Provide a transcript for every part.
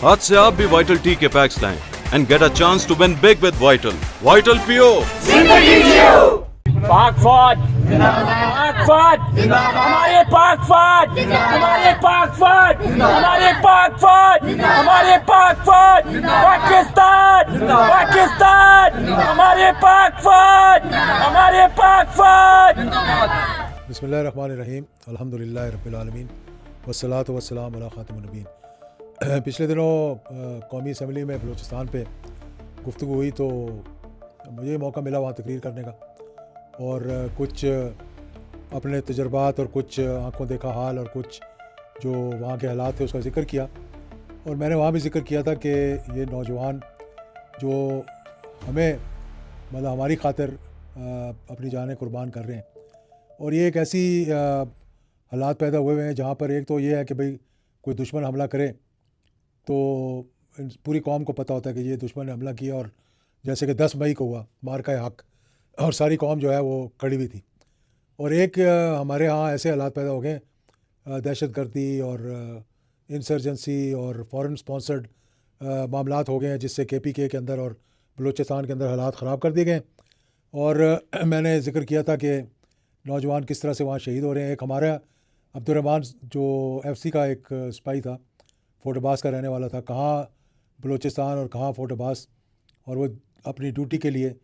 आज से आप भी वाइटल टी के पैक्स लाएं and get a chance to win big with Vital. Vital PO. पाक फौज पाक फौज हमारे पाक फौज हमारे पाक फौज हमारे पाक फौज हमारे पाक फौज पाकिस्तान पाकिस्तान हमारे पाक फौज हमारे पाक फौज। बिस्मिल्लाहिर्रहमानिर्रहीम अल्हम्दुलिल्लाहि रब्बिल आलमीन वस्सलातु वस्सलामु अला खातिमिन नबीय्यीन। पिछले दिनों कौमी असम्बली में बलूचिस्तान पे गुफ्तगू हुई तो मुझे मौका मिला वहाँ तकरीर करने का और कुछ अपने तजर्बात और कुछ आंखों देखा हाल और कुछ जो वहाँ के हालात थे उसका ज़िक्र किया। और मैंने वहाँ भी ज़िक्र किया था कि ये नौजवान जो हमें मतलब हमारी खातिर अपनी जानें कुर्बान कर रहे हैं और ये एक ऐसी हालात पैदा हुए हैं जहाँ पर एक तो ये है कि भाई कोई दुश्मन हमला करे तो पूरी कौम को पता होता है कि ये दुश्मन ने हमला किया, और जैसे कि 10 मई को हुआ मार्का हक और सारी कौम जो है वो खड़ी हुई थी। और एक हमारे यहाँ ऐसे हालात पैदा हो गए दहशतगर्दी और इंसर्जेंसी और फॉरेन स्पॉन्सर्ड मामलात हो गए हैं जिससे KPK के अंदर और बलूचिस्तान के अंदर हालात ख़राब कर दिए गए। और मैंने ज़िक्र किया था कि नौजवान किस तरह से वहाँ शहीद हो रहे हैं। एक हमारा अब्दुर्रहमान जो FC का एक सिपाही था, फोर्ट अब्बास का रहने वाला था, कहाँ बलूचिस्तान और कहाँ फोर्ट अब्बास, और वो अपनी ड्यूटी के लिए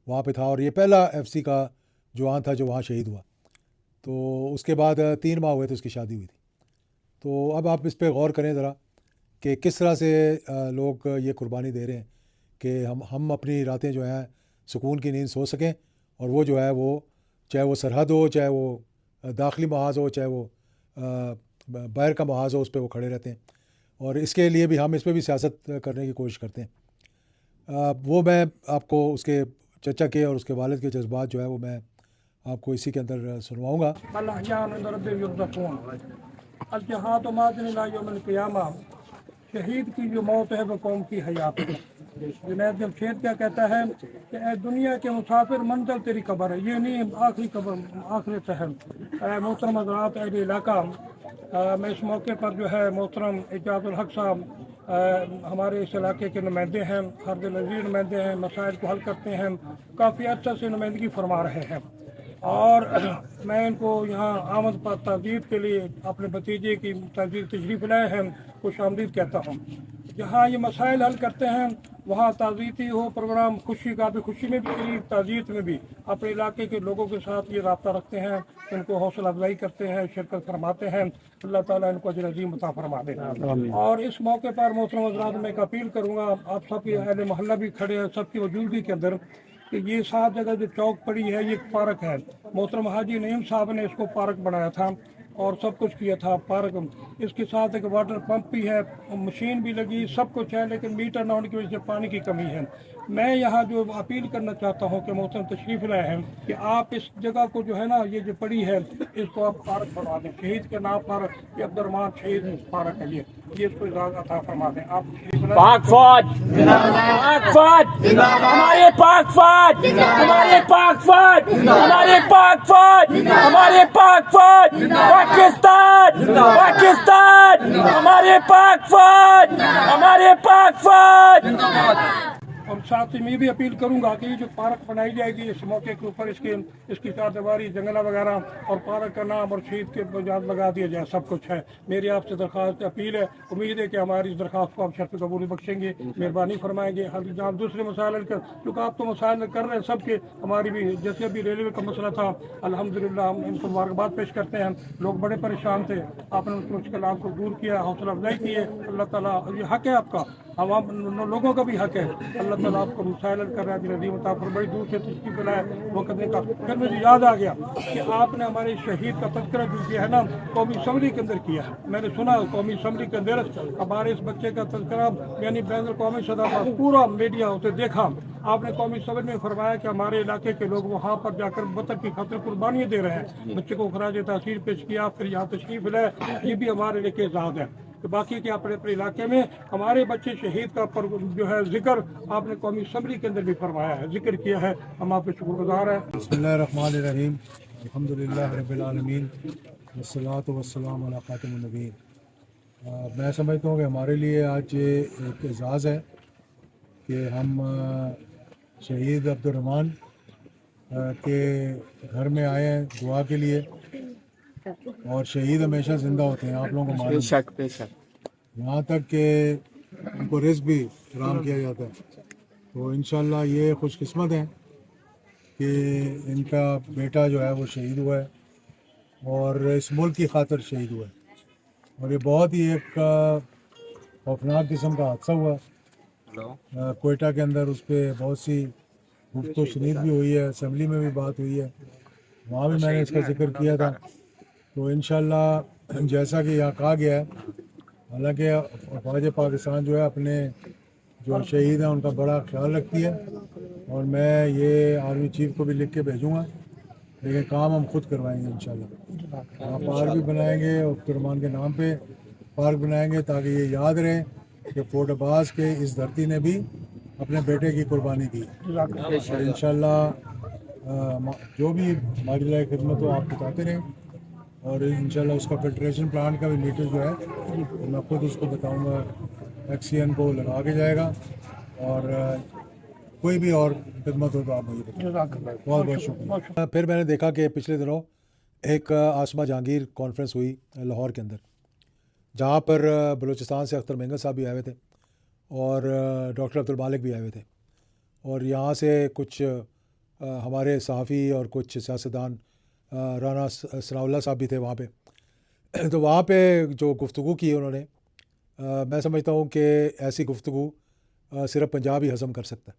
वहाँ पे था और ये पहला FC का जवान था जो वहाँ शहीद हुआ। तो उसके बाद 3 माह हुए तो उसकी शादी हुई थी। तो अब आप इस पे गौर करें ज़रा कि किस तरह से लोग ये कुर्बानी दे रहे हैं कि हम अपनी रातें जो हैं सुकून की नींद सो सकें, और वो जो है वो चाहे वो सरहद हो, चाहे वो दाखिली महाज हो, चाहे वो बाहर का महाज हो, उस पर वो खड़े रहते हैं। और इसके लिए भी हम इस पर भी सियासत करने की कोशिश करते हैं। वो मैं आपको उसके चचा के और उसके वालिद के जज्बात जो है वो मैं आपको इसी के अंदर सुनवाऊँगा। शहीद की जो मौत है वो कौम की हयात है। जुनैद जमशेद क्या कहता है कि ए दुनिया के मुसाफिर मंजिल तेरी कब्र है, ये नहीं आखिरी कब्र आखिरी तहम। मोहतरम हज़रात अहले इलाका, मैं इस मौके पर जो है मोहतरम एजाजुल हक साहब हमारे इस इलाके के नुमाइंदे हैं, हर्द नज़ीर नुमाइंदे हैं, मसाइल को हल करते हैं, काफ़ी अच्छा से नुमाइंदगी फरमा रहे हैं। और मैं इनको यहाँ आमद पर तहजीब के लिए अपने भतीजे की तशरीफ़ लाए हैं खुश आमदीद कहता हूँ। जहाँ ये मसाइल हल करते हैं वहाँ ताज़ीती हो प्रोग्राम, खुशी का भी, खुशी में भी शरीक, ताज़ीत में भी अपने इलाके के लोगों के साथ ये रब्ता रखते हैं, उनको हौसला अफजाई करते हैं, शिरकत फरमाते हैं। अल्लाह ताला इनको अजर अज़ीम अता फरमा दे। और इस मौके पर मोहतरम हज़रात मैं एक अपील करूँगा, आप सबके अहले मोहल्ला भी खड़े हैं, सबकी मौजूदगी के अंदर, कि ये 7 जगह जो चौक पड़ी है ये एक पार्क है। मोहतरम हाजी नईम साहब ने इसको पार्क बनाया था और सब कुछ किया था पार्क। इसके साथ एक वाटर पंप भी है, मशीन भी लगी, सब कुछ है, लेकिन मीटर न होने की वजह से पानी की कमी है। मैं यहाँ जो अपील करना चाहता हूँ कि मोहतरम तशरीफ़ लाए हैं कि आप इस जगह को जो है ना ये जो पड़ी है इसको आप पार्क बनवा दें, शहीद के नाम पर। ये अब्दुर्रहमान शहीद पार्क है, ये इसको इजाज़त अता फरमा दें। आप पाक फौज पाक फौज हमारे पाक फौज हमारे पाक फौज हमारे पाक फौज हमारे पाक फौज पाकिस्तान पाकिस्तान हमारे पाक फौज हमारे पाक फौज। और साथ ही मैं भी अपील करूंगा कि ये जो पार्क बनाई जाएगी इस मौके के ऊपर इसकी चारदीवारी, जंगला वगैरह और पार्क का नाम और शहीद के बुनियाद लगा दिया जाए, सब कुछ है। मेरी आपसे दरख्वास्त अपील है, उम्मीद है कि हमारी इस दरख्वास्त को आप शर्त कबूल बख्शेंगे, मेहरबानी फरमाएंगे। हर जहाँ दूसरे मसाइल क्योंकि आप तो मसाइल कर रहे हैं सबके, हमारी भी, जैसे अभी रेलवे का मसला था, अल्हम्दुलिल्लाह हम इनको मुबारकबाद पेश करते हैं। लोग बड़े परेशान थे, आपने उन मुश्किलात को दूर किया, हौसला अफजाई की है। अल्लाह ताला, ये हक है आपका, हम लोगों का भी हक है। अल्लाह ताला आपको मसाइल कर रहा है, नदीम अता फरमाए, बड़ी दूर से तशरीफ लाया वो करने का। फिर मुझे याद आ गया कि आपने हमारे शहीद का तज़किरा जो किया है ना कौमी असम्बली के अंदर किया है। मैंने सुना कौमी असम्बली के अंदर हमारे इस बच्चे का तज़किरा यानी बैनुल कौमी सतह पर पूरा मीडिया उसे देखा। आपने कौमी असम्बली में फरमाया कि हमारे इलाके के लोग वहाँ पर जाकर वतन की खातिर कुर्बानियाँ दे रहे हैं। बच्चे को खराज तहसीर पेश किया, फिर यहाँ तशरीफ लाए, ये भी हमारे लिए एजाज़ है। तो बाकी के अपने अपने इलाके में हमारे बच्चे शहीद का पर जो है जिक्र आपने कौमी असम्बली के अंदर भी फरमाया है, जिक्र किया है, हम आपके शुक्रगुजार हैं। बिस्मिल्लाहिर्रहमानिर्रहीम अल्हम्दुलिल्लाहि रब्बिल आलमीन वस्सलातु वस्सलामु अला खातिमिन नबीय्यीन। मैं समझता हूँ कि हमारे लिए आज ये एक एजाज़ है कि हम शहीद अब्दुर्रहमान के घर में आए हैं दुआ के लिए, और शहीद हमेशा ज़िंदा होते हैं, आप लोगों को मालूम है। बेशक यहाँ तक कि उनको रिस्क भी फराहम किया जाता है। तो इंशाल्लाह ये खुशकिस्मत हैं कि इनका बेटा जो है वो शहीद हुआ है और इस मुल्क की खातिर शहीद हुआ है, और ये बहुत ही एक खौफनाक किस्म का हादसा हुआ। कोयटा के अंदर उस पर बहुत सी गुफ्तगू शनीद भी हुई है, असम्बली में भी बात हुई है, वहाँ भी मैंने इसका जिक्र किया था। तो इंशाल्लाह जैसा कि यहाँ कहा गया है, हालांकि अफवाज पाकिस्तान जो है अपने जो शहीद हैं उनका बड़ा ख्याल रखती है, और मैं ये आर्मी चीफ को भी लिख के भेजूँगा, लेकिन काम हम खुद करवाएंगे इंशाल्लाह। वहाँ पार्क भी बनाएंगे, अब्दुर्रहमान के नाम पे पार्क बनाएंगे, ताकि ये याद रहे कि फोर्ट अब्बास के इस धरती ने भी अपने बेटे की कुर्बानी की। और इंशाल्लाह जो भी हमारी लायक खिदमत हो आप बताते रहें, और इंशाल्लाह उसका फिल्ट्रेशन प्लांट का भी मीटर जो है तो मैं खुद उसको बताऊंगा, एक्सीएन को लगा के जाएगा, और कोई भी और खिदमत हो तो आप मुझे बताएं। बहुत बहुत शुक्रिया। फिर मैंने देखा कि पिछले दिनों एक आसमा जहांगीर कॉन्फ्रेंस हुई लाहौर के अंदर, जहाँ पर बलूचिस्तान से अख्तर मेंगल साहब भी आए हुए थे और डॉक्टर अब्दुल मालिक भी आए हुए थे, और यहाँ से कुछ हमारे सहाफ़ी और कुछ सियासतदान, राना सनाउल्लाह साहब भी थे वहाँ पे। तो वहाँ पे जो गुफ्तगू की उन्होंने, मैं समझता हूँ कि ऐसी गुफ्तगू सिर्फ पंजाब ही हज़म कर सकता है।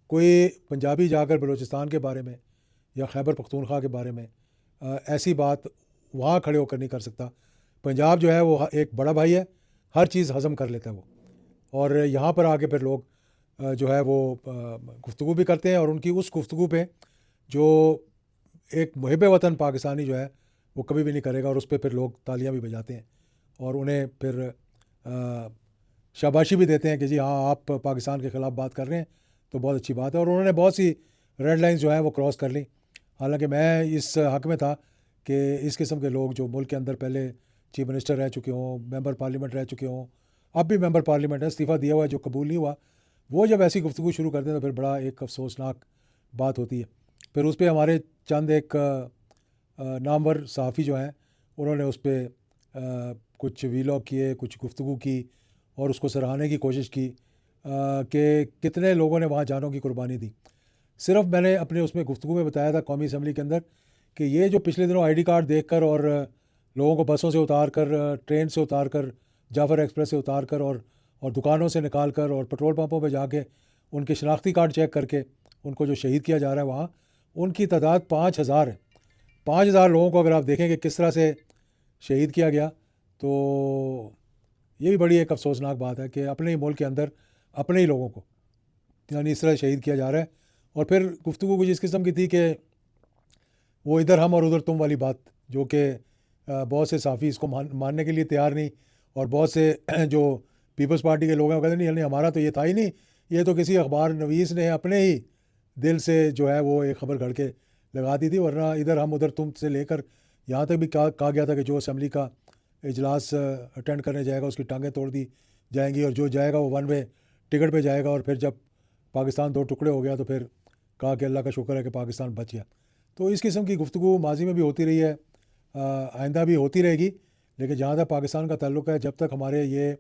कोई पंजाबी जाकर बलूचिस्तान के बारे में या खैबर पख्तूनख्वा के बारे में ऐसी बात वहाँ खड़े होकर नहीं कर सकता। पंजाब जो है वो एक बड़ा भाई है, हर चीज़ हज़म कर लेता है वो, और यहाँ पर आके फिर लोग जो है वो गुफ्तगू भी करते हैं, और उनकी उस गुफ्तगू पे जो एक मुहिब वतन पाकिस्तानी जो है वो कभी भी नहीं करेगा, और उस पर फिर लोग तालियां भी बजाते हैं और उन्हें फिर शाबाशी भी देते हैं कि जी हाँ आप पाकिस्तान के ख़िलाफ़ बात कर रहे हैं तो बहुत अच्छी बात है। और उन्होंने बहुत सी रेड लाइंस जो है वो क्रॉस कर ली। हालांकि मैं इस हक़ में था कि इस किस्म के लोग जो मुल्क के अंदर पहले चीफ मिनिस्टर रह चुके हों, मेंबर पार्लियामेंट रह चुके हों, अब भी मेंबर पार्लियामेंट है, इस्तीफ़ा दिया हुआ है जो कबूल नहीं हुआ, वो जब ऐसी गुफ्तगू शुरू करते हैं तो फिर बड़ा एक अफसोसनाक बात होती है। फिर उस पर हमारे चंद एक नामवर सहाफ़ी जो हैं उन्होंने उस पर कुछ वीलॉग किए, कुछ गुफ्तगू की, और उसको सराहने की कोशिश की कि कितने लोगों ने वहाँ जानों की कुर्बानी दी। सिर्फ मैंने अपने उसमें गुफ्तगू में बताया था कौमी असम्बली के अंदर कि ये जो पिछले दिनों आईडी कार्ड देखकर और लोगों को बसों से उतार कर, ट्रेन से उतार कर, जाफ़र एक्सप्रेस से उतार कर और दुकानों से निकाल कर और पेट्रोल पंपों पे जाके उनके शनाख्ती कार्ड चेक करके उनको जो शहीद किया जा रहा है वहाँ, उनकी तादाद 5000 है। 5000 लोगों को अगर आप देखें कि किस तरह से शहीद किया गया, तो ये भी बड़ी एक अफसोसनाक बात है कि अपने ही मुल्क के अंदर अपने ही लोगों को यानी इस तरह शहीद किया जा रहा है। और फिर गुफ्तगू कुछ इस किस्म की थी कि वो इधर हम और उधर तुम वाली बात, जो कि बहुत से साफ़ी इसको मानने के लिए तैयार नहीं, और बहुत से जो पीपल्स पार्टी के लोग हैं वो कहते नहीं हमारा तो ये था ही नहीं, ये तो किसी अखबार नवीस ने अपने ही दिल से जो है वो एक ख़बर घड़ के लगा दी थी, वरना इधर हम उधर तुम से लेकर यहाँ तक भी कहा गया था कि जो असम्बली का इजलास अटेंड करने जाएगा उसकी टांगें तोड़ दी जाएंगी, और जो जाएगा वो वन वे टिकट पे जाएगा। और फिर जब पाकिस्तान 2 टुकड़े हो गया तो फिर कहा कि अल्लाह का शुक्र है कि पाकिस्तान बच गया। तो इस किस्म की गुफ्तगू माजी में भी होती रही है, आइंदा भी होती रहेगी, लेकिन जहाँ तक पाकिस्तान का ताल्लुक़ है, जब तक हमारे ये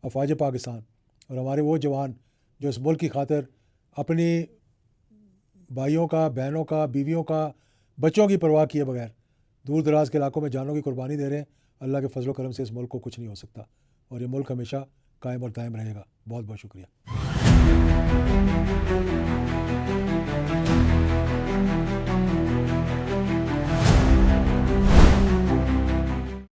अफवाज पाकिस्तान और हमारे वो जवान जो इस मुल्क की खातिर अपनी भाइयों का, बहनों का, बीवियों का, बच्चों की परवाह किए बगैर दूर दराज के इलाकों में जानों की कुर्बानी दे रहे हैं, अल्लाह के फजल करम से इस मुल्क को कुछ नहीं हो सकता, और ये मुल्क हमेशा कायम और दायम रहेगा। बहुत बहुत शुक्रिया।